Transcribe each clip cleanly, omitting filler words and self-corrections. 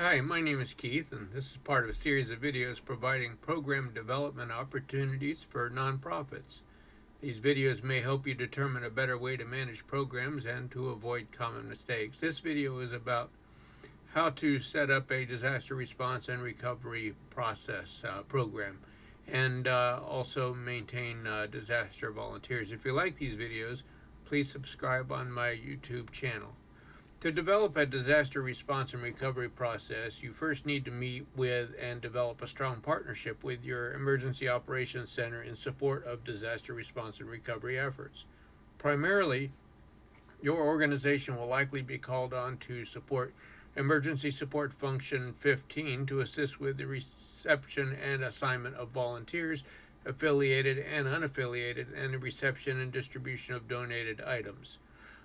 Hi, my name is Keith, and this is part of a series of videos providing program development opportunities for nonprofits. These videos may help you determine a better way to manage programs and to avoid common mistakes. This video is about how to set up a disaster response and recovery process program and also maintain disaster volunteers. If you like these videos, please subscribe on my YouTube channel. To develop a disaster response and recovery process, you first need to meet with and develop a strong partnership with your Emergency Operations Center in support of disaster response and recovery efforts. Primarily, your organization will likely be called on to support Emergency Support Function 15 to assist with the reception and assignment of volunteers, affiliated and unaffiliated, and the reception and distribution of donated items.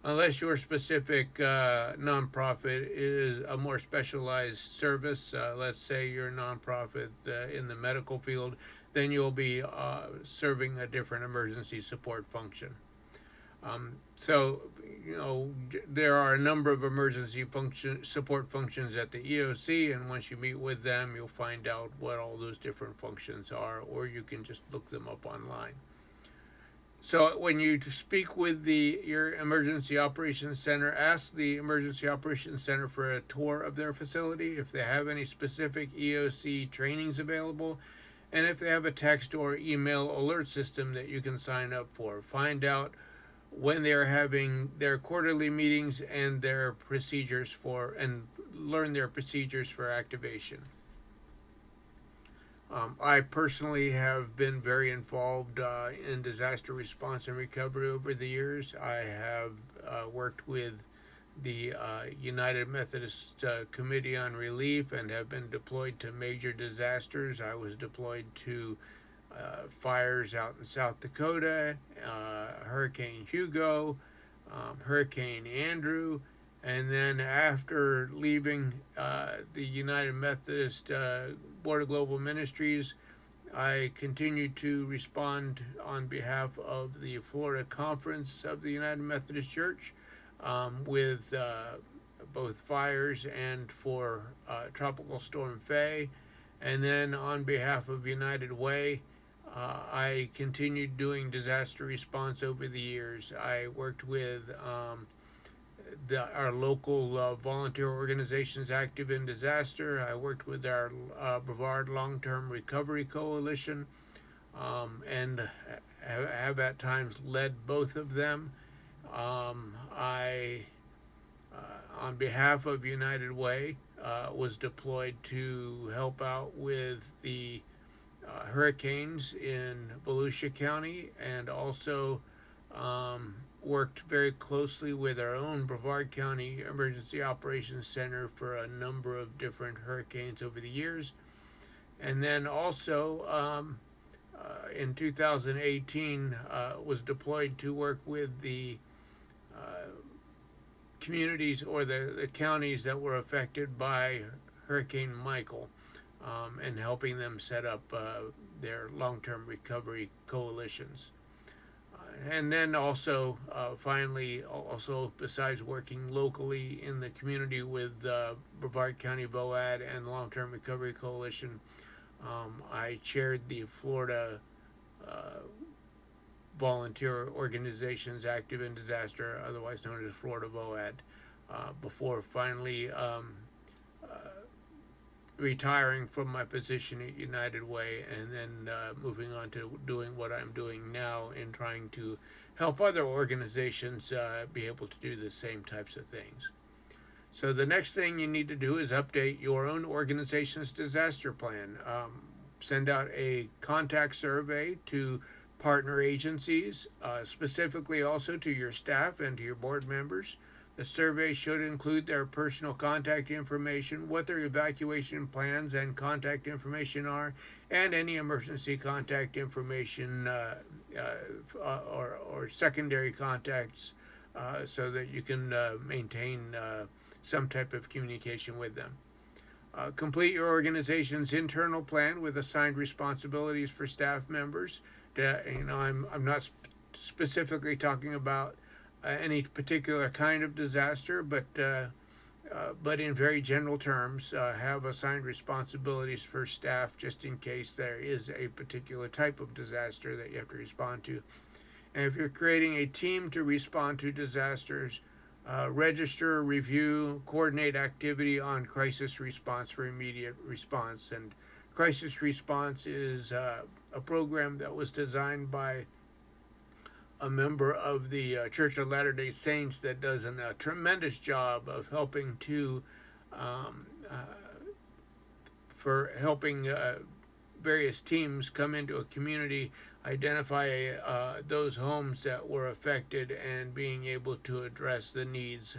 Unless your specific nonprofit is a more specialized service, let's say you're a nonprofit in the medical field, then you'll be serving a different emergency support function. So, there are a number of emergency support functions at the EOC, and once you meet with them, you'll find out what all those different functions are, or you can just look them up online. So when you speak with your Emergency Operations Center, ask the Emergency Operations Center for a tour of their facility, if they have any specific EOC trainings available, and if they have a text or email alert system that you can sign up for. Find out when they're having their quarterly meetings and learn their procedures for activation. I personally have been very involved in disaster response and recovery over the years. I have worked with the United Methodist Committee on Relief and have been deployed to major disasters. I was deployed to fires out in South Dakota, Hurricane Hugo, Hurricane Andrew, and then after leaving the United Methodist Board of Global Ministries, I continued to respond on behalf of the Florida Conference of the United Methodist Church with both fires and for Tropical Storm Faye. And then on behalf of United Way, I continued doing disaster response over the years. I worked with our local volunteer organizations active in disaster. I worked with our Brevard Long-Term Recovery Coalition and have at times led both of them. I, on behalf of United Way, was deployed to help out with the hurricanes in Volusia County, and also worked very closely with our own Brevard County Emergency Operations Center for a number of different hurricanes over the years. And then also in 2018 was deployed to work with the communities or the counties that were affected by Hurricane Michael, and helping them set up their long-term recovery coalitions. And then also, finally, also besides working locally in the community with Brevard County VOAD and the Long-Term Recovery Coalition, I chaired the Florida Volunteer Organizations Active in Disaster, otherwise known as Florida VOAD, before finally retiring from my position at United Way, and then moving on to doing what I'm doing now in trying to help other organizations be able to do the same types of things. So the next thing you need to do is update your own organization's disaster plan. Send out a contact survey to partner agencies, specifically also to your staff and to your board members. The survey should include their personal contact information, what their evacuation plans and contact information are, and any emergency contact information or secondary contacts, so that you can maintain some type of communication with them. Complete your organization's internal plan with assigned responsibilities for staff members. I'm not specifically talking about any particular kind of disaster, but but in very general terms, have assigned responsibilities for staff just in case there is a particular type of disaster that you have to respond to. And if you're creating a team to respond to disasters, register, review, coordinate activity on crisis response for immediate response. And crisis response is a program that was designed by a member of the Church of Latter-day Saints that does a tremendous job of helping to um, uh, for helping various teams come into a community, identify those homes that were affected, and being able to address the needs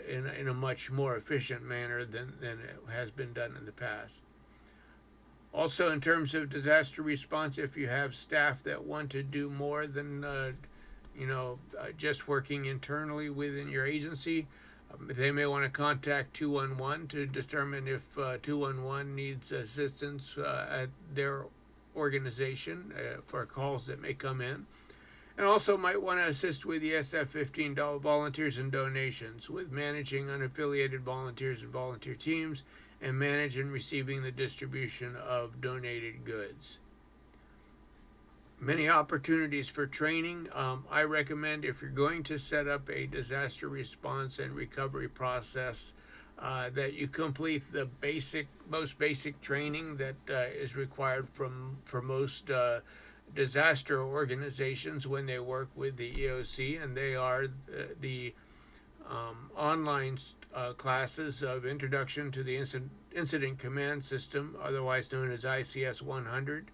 in a much more efficient manner than it has been done in the past. Also, in terms of disaster response, if you have staff that want to do more than just working internally within your agency, they may want to contact 211 to determine if 211 needs assistance at their organization for calls that may come in. And also might want to assist with the SF-15 volunteers and donations, with managing unaffiliated volunteers and volunteer teams, and manage and receiving the distribution of donated goods. Many opportunities for training. I recommend, if you're going to set up a disaster response and recovery process, that you complete the most basic training that is required for most disaster organizations when they work with the EOC, and they are the online classes of Introduction to the Incident Command System, otherwise known as ICS 100,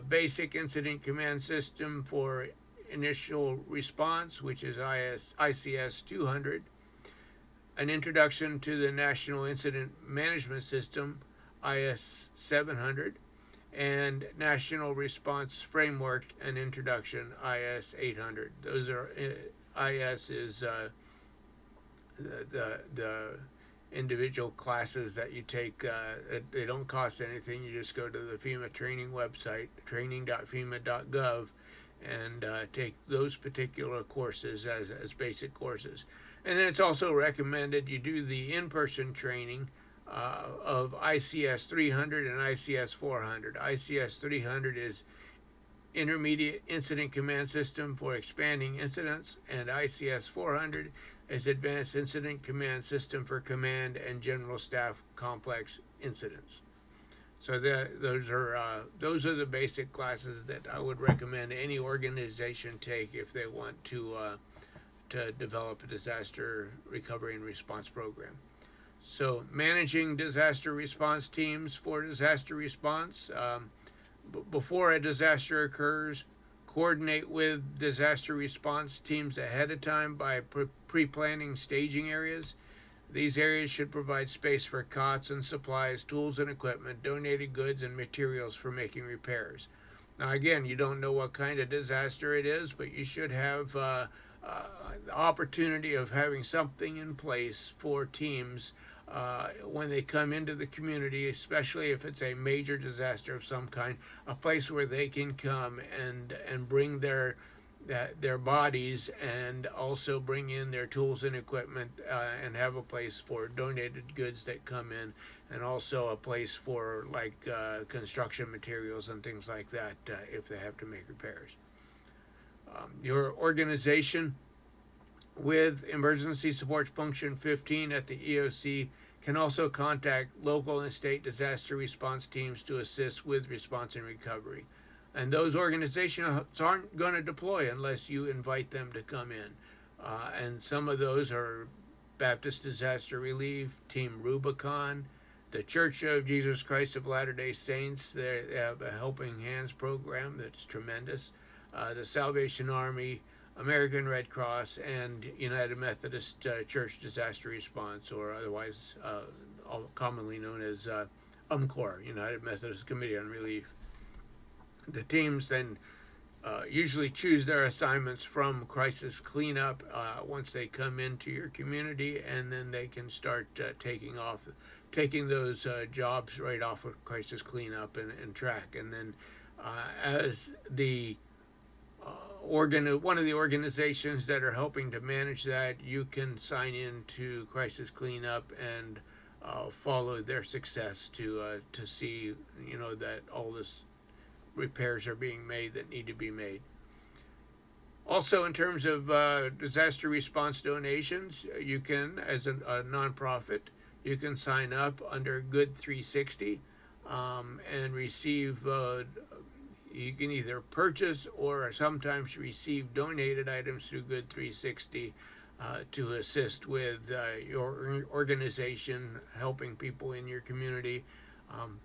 Basic Incident Command System for Initial Response, which is ICS 200, an Introduction to the National Incident Management System, IS 700, and National Response Framework and Introduction, IS 800. Those are IS is the individual classes that you take. They don't cost anything. You just go to the FEMA training website, training.fema.gov, and take those particular courses as basic courses. And then it's also recommended you do the in-person training of ICS 300 and ICS 400. ICS 300 is Intermediate Incident Command System for Expanding Incidents, and ICS 400 is Advanced Incident Command System for Command and General Staff Complex Incidents. So those are the basic classes that I would recommend any organization take if they want to develop a disaster recovery and response program. So managing disaster response teams for disaster response. Before a disaster occurs, coordinate with disaster response teams ahead of time by pre-planning staging areas. These areas should provide space for cots and supplies, tools and equipment, donated goods, and materials for making repairs. Now, again, you don't know what kind of disaster it is, but you should have the opportunity of having something in place for teams when they come into the community, especially if it's a major disaster of some kind, a place where they can come and bring their bodies, and also bring in their tools and equipment, and have a place for donated goods that come in, and also a place for construction materials and things like that if they have to make repairs. Your organization with Emergency Support Function 15 at the EOC can also contact local and state disaster response teams to assist with response and recovery. And those organizations aren't going to deploy unless you invite them to come in. And some of those are Baptist Disaster Relief, Team Rubicon, the Church of Jesus Christ of Latter-day Saints. They have a Helping Hands program that's tremendous. The Salvation Army, American Red Cross, and United Methodist Church Disaster Response, or otherwise commonly known as UMCOR, United Methodist Committee on Relief. The teams then usually choose their assignments from crisis cleanup once they come into your community, and then they can start taking those jobs right off of crisis cleanup and track. And then as the one of the organizations that are helping to manage that, you can sign in to Crisis Cleanup and follow their success to see, that all this repairs are being made that need to be made. Also, in terms of disaster response donations, you can, as a nonprofit, you can sign up under Good 360 and receive. You can either purchase or sometimes receive donated items through Good 360 to assist with your organization helping people in your community,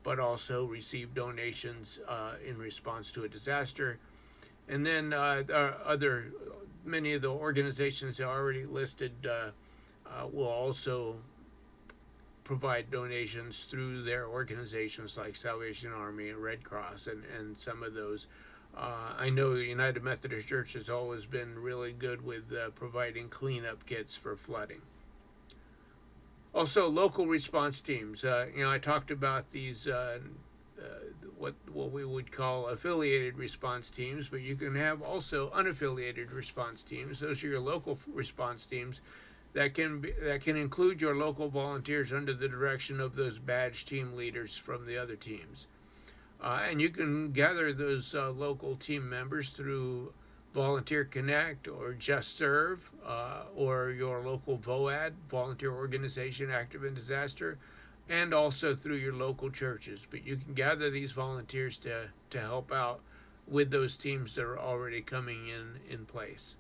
but also receive donations in response to a disaster. And then many of the organizations already listed will also provide donations through their organizations like Salvation Army and Red Cross and some of those. I know the United Methodist Church has always been really good with providing cleanup kits for flooding. Also, local response teams. I talked about these what we would call affiliated response teams, but you can have also unaffiliated response teams. Those are your local response teams that can include your local volunteers under the direction of those badge team leaders from the other teams. And you can gather those local team members through Volunteer Connect or Just Serve or your local VOAD, Volunteer Organization Active in Disaster, and also through your local churches. But you can gather these volunteers to help out with those teams that are already coming in place.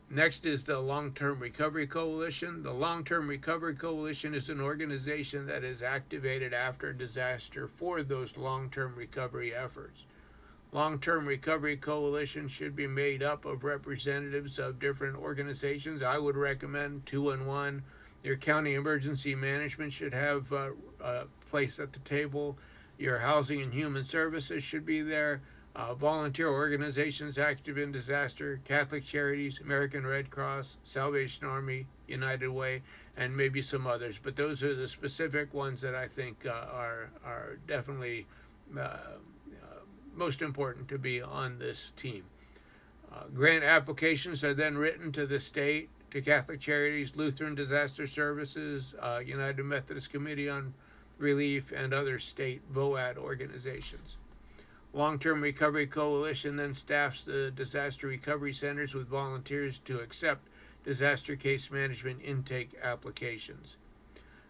Next is the Long-Term Recovery Coalition. The Long-Term Recovery Coalition is an organization that is activated after a disaster for those long-term recovery efforts. Long-Term Recovery Coalition should be made up of representatives of different organizations. I would recommend 2-in-1. Your county emergency management should have a place at the table. Your housing and human services should be there. Volunteer organizations active in disaster, Catholic Charities, American Red Cross, Salvation Army, United Way, and maybe some others. But those are the specific ones that I think are definitely most important to be on this team. Grant applications are then written to the state, to Catholic Charities, Lutheran Disaster Services, United Methodist Committee on Relief, and other state VOAD organizations. Long-Term Recovery Coalition then staffs the disaster recovery centers with volunteers to accept disaster case management intake applications.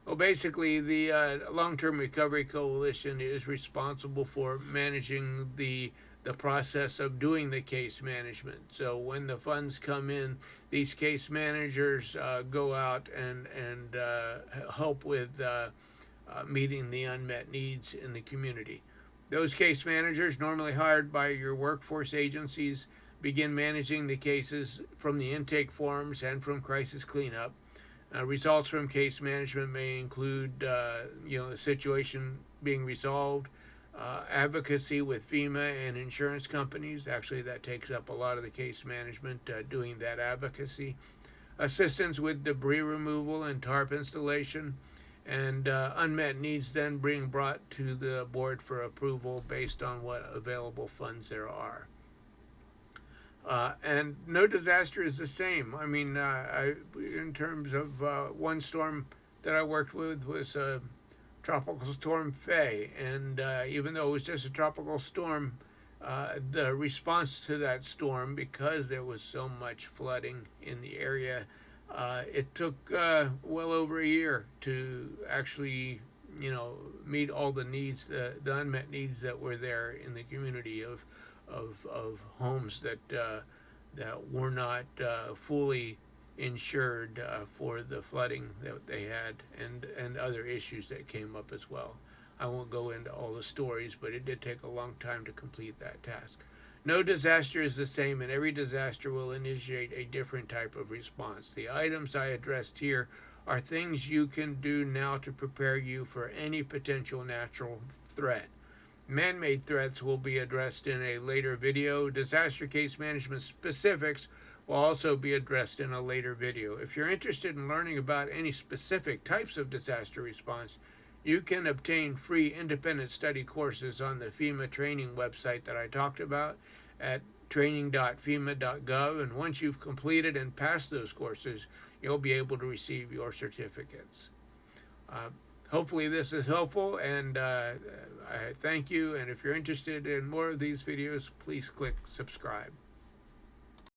Well, basically, the Long-Term Recovery Coalition is responsible for managing the process of doing the case management. So when the funds come in, these case managers go out and help with meeting the unmet needs in the community. Those case managers, normally hired by your workforce agencies, begin managing the cases from the intake forms and from crisis cleanup. Results from case management may include, the situation being resolved, advocacy with FEMA and insurance companies. Actually, that takes up a lot of the case management, doing that advocacy. Assistance with debris removal and tarp installation. And unmet needs then being brought to the board for approval based on what available funds there are. And no disaster is the same. I mean, in terms of one storm that I worked with was Tropical Storm Faye, and even though it was just a tropical storm, the response to that storm, because there was so much flooding in the area, it took well over a year to actually, meet all the needs, the unmet needs that were there in the community of homes that were not fully insured for the flooding that they had, and other issues that came up as well. I won't go into all the stories, but it did take a long time to complete that task. No disaster is the same, and every disaster will initiate a different type of response. The items I addressed here are things you can do now to prepare you for any potential natural threat. Man-made threats will be addressed in a later video. Disaster case management specifics will also be addressed in a later video. If you're interested in learning about any specific types of disaster response, you can obtain free independent study courses on the FEMA training website that I talked about, at training.fema.gov, and once you've completed and passed those courses, you'll be able to receive your certificates. Hopefully this is helpful, and I thank you, and if you're interested in more of these videos, please click subscribe.